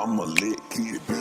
I'ma let kid be.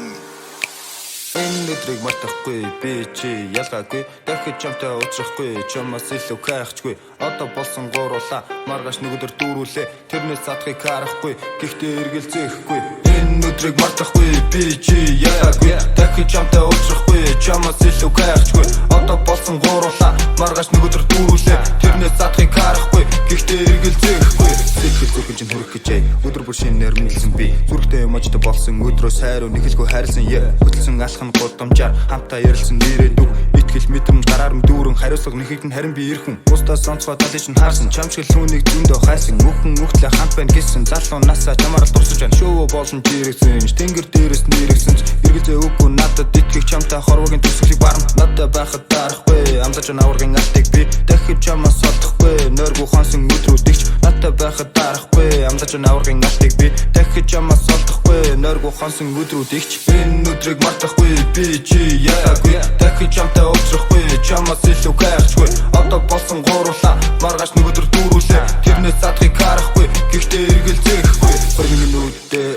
Энэ өдрийг мартахгүй би чи ялгаагүй дахиж чамтай уулзахгүй чамаас илүү хайхчгүй одоо болсон гуруула маргааш нэг өдөр дүүрүүлээ тэрнээс задахыг харахгүй гэхдээ эргэлзээхгүй энэ өдрийг мартахгүй би чи ялгаагүй дахиж чамтай уулзахгүй чамаас илүү хайхчгүй одоо болсон гуруула маргааш нэг өдөр дүүрүүлээ тэрнээс задахыг харахгүй гэхдээ эргэлзээхгүй сэтгэл зүгэн чинь хүрэх гэжээ өдөр бүр шинээр мэлсэн би зүрхтэй эможтой болсон өдрөөс хайруу нэхэлгүй хайрлсан хөдөлсөн алхам гудамжаар хамтаа ярилцсан нэрээ дүг итгэл мэдрэмж гараар дүүрэн хариуцлага нэхэгдэн харин би ирхэн бусдаас онцгой талыг чинь харсан чамшиг лүүнийг зөндөө хайсан мөхөн мөхтлээ хамт байна гэсэн залуу насаа чамаар л дурсаж байна шоу болон жирэгсэн тэнгэр дээрээс нэрэгсэн эргэлзээ үгүй надад итгэх чамтай хорвогийн төсөглийг барна надад байхад дарахгүй амлаж аваргын алтыг би дахиж чамаас олдохгүй нойргүй хонсон өдрүүдэгч надад байхад дарахгүй амлаж аваргын алтыг би дахиж чамаас олдохгүй нойргүй хонсон өдрүүдэгч энэ өдрийг мартахгүй би чи ялгаагүй дахиж чамтай уулзахгүй чамаас илүү хайрчгүй одоо болсон гуруула маргааш нэг өдөр дүүрүүлээ тэрнээс задахыг харахгүй гэхдээ эргэлзээхгүй өргөн нүдээ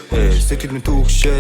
сэтгэл минь түүхшээ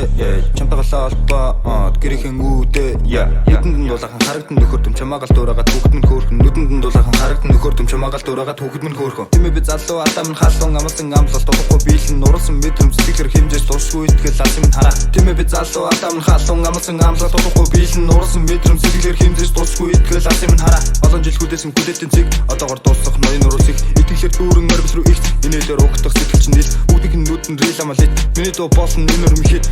чамтайгаа холбоо гэрийн үүдээ нүдэнд дулаахан харагдан нөхөр төм чамаагаал дуурайгаа түүхэд минь хөөрхөн нүдэнд дулаахан харагдан нөхөр төм чамаагаал дуурайгаа түүхэд минь хөөрхөн тэмээ би залуу алдаа минь халуун амлсан амлал дутахгүй биелэн нуурсан мэдрэмж сэтгэлэр хэмжээс дуршгүй итгэл алсын минь хараа тэмээ би залуу алдаа минь халуун амлсан амлал дутахгүй биелэн нуурсан мэдрэмж сэтгэлэр хэмжээс дуршгүй итгэл алсын минь хараа олон жил хүлээсэн хүлээлтийн цэг одоогор дуусах ноён нуурсыг итгэлээр дүүрэн орбис руу ихт энэ дээр угтах сэтгэл чинь нийл бүгдийг нь нүдэнд рил амлалт миний дуу болсон нэмэр мхит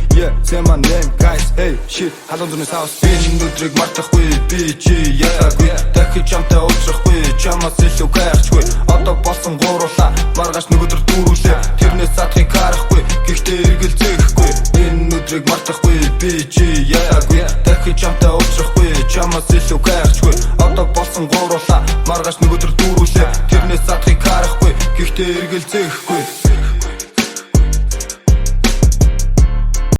say my name guys hey shit халуун зүнээс авс би энэ өдрийг мартахгүй би чи ялгаагүй дахиж чамтай уулзахгүй чамаас илүү хайрчгүй одоо болсон гуруула маргааш нэг өдөр дүүрүүлээ тэрнээс задахыг харахгүй гэхдээ эргэлзээхгүй энэ өдрийг мартахгүй би чи ялгаагүй дахиж чамтай уулзахгүй чамаас илүү хайрчгүй одоо болсон гуруула маргааш нэг өдөр дүүрүүлээ тэрнээс задахыг харахгүй гэхдээ эргэлзээхгүй